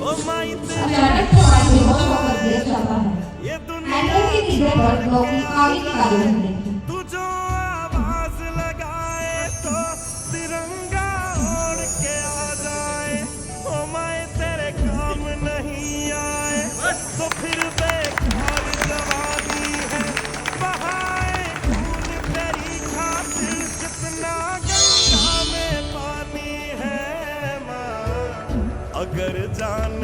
अचानक हमारे बेहोश होकर गिर जाता है। एंकर के निधन पर लोग आगे की कार्यक्रम देखते हैं। तू जो आवाज लगाए तो तिरंगा ओढ़ के आ जाए, ओ मैं तेरे काम नहीं आए तो फिर बेकार जवानी है, बहाए खून तेरी खातिर जितना गंगा में पानी है माँ, अगर जान